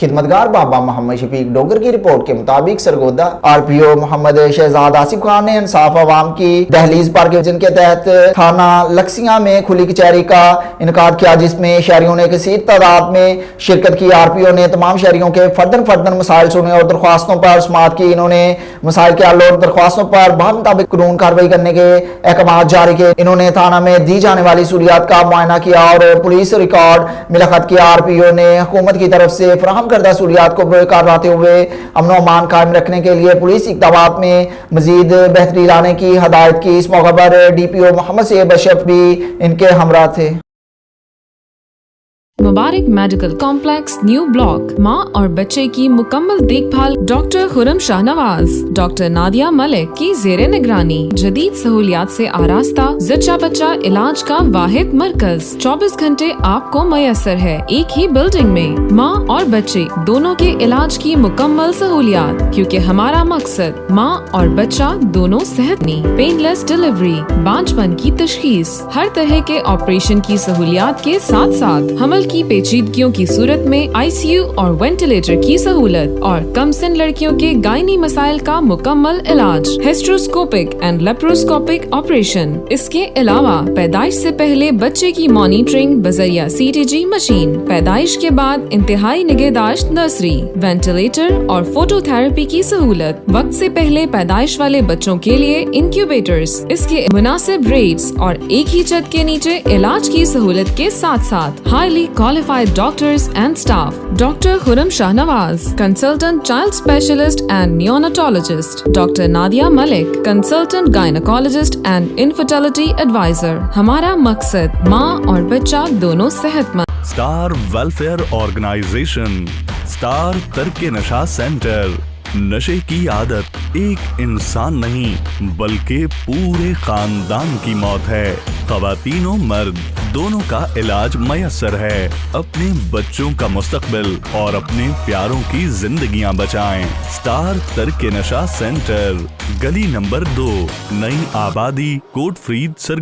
खिदमतगार बाबा मोहम्मद शफीक डोगर की रिपोर्ट के मुताबिक सरगोदा RPO मोहम्मद शहजाद आसिफ खान ने इंसाफ अवाम की दहलीज पार्क के तहत थाना लक्सियां में खुली कचहरी का इनकाद किया, जिसमें शहरियों ने कसीर तादाद में शिरकत की। RPO ने तमाम शहरियों के फर्दन मसाइल सुने और दरख्वास्तों पर समाअत की। इन्होंने मसाइल के हल और दरख्वास्तों पर मुताबिक कानून कार्रवाई करने के अहकाम जारी किए। इन्होंने थाना में दी जाने वाली सहूलियात का मुआयना किया और पुलिस रिकॉर्ड मिलाखत किया। RPO ने हुकूमत की तरफ से फराहम करदा सहूलियात को बरकरार रखते हुए अमन व अमान कायम रखने के लिए पुलिस इक़दामात में मजीद बेहतरी लाने की हदायत की। इस मौके पर DPO मोहम्मद सैयद अशरफ भी इनके हमरा थे। मुबारक मेडिकल कॉम्प्लेक्स, न्यू ब्लॉक, माँ और बच्चे की मुकम्मल देखभाल डॉक्टर खुरम शाहनवाज, डॉक्टर नादिया मलिक की जेरे निगरानी, जदीद सहूलियात से आरास्ता जच्चा बच्चा इलाज का वाहिद मरकज 24 घंटे आपको मयसर है एक ही बिल्डिंग में। माँ और बच्चे दोनों के इलाज की मुकम्मल सहूलियात, क्योंकि हमारा मकसद माँ और बच्चा दोनों सेहतनी। पेनलेस डिलीवरी, बांझपन की तशखीस, हर तरह के ऑपरेशन की सहूलियात के साथ साथ हमल की पेचीदगियों की सूरत में ICU और वेंटिलेटर की सहूलत और कमसिन लड़कियों के गायनी मसाइल का मुकम्मल इलाज, हिस्ट्रोस्कोपिक एंड लेप्रोस्कोपिक ऑपरेशन। इसके अलावा पैदाइश से पहले बच्चे की मॉनिटरिंग बजरिया CTG मशीन, पैदाइश के बाद इंतहाई निगहदाश्त नर्सरी, वेंटिलेटर और फोटोथेरेपी की सहूलत, वक्त से पहले पैदाइश वाले बच्चों के लिए इंक्यूबेटर्स, इसके मुनासिब रेट्स और एक ही छत के नीचे इलाज की सहूलत के साथ साथ highly qualified doctors and staff. Dr. Khurram Shahnawaz, consultant child specialist and neonatologist. Dr. Nadia Malik, consultant gynecologist and infertility advisor. हमारा मकसद माँ और बच्चा दोनों सेहतमंद। स्टार वेलफेयर ऑर्गेनाइजेशन, स्टार तरके नशा सेंटर। नशे की आदत एक इंसान नहीं बल्कि पूरे खानदान की मौत है। ख़वातीन और मर्द दोनों का इलाज मयसर है। अपने बच्चों का मुस्तकबिल और अपने प्यारों की जिंदगियां बचाएं। स्टार तरके नशा सेंटर, गली नंबर 2, नई आबादी, कोटफ्रीद, सरगोदा।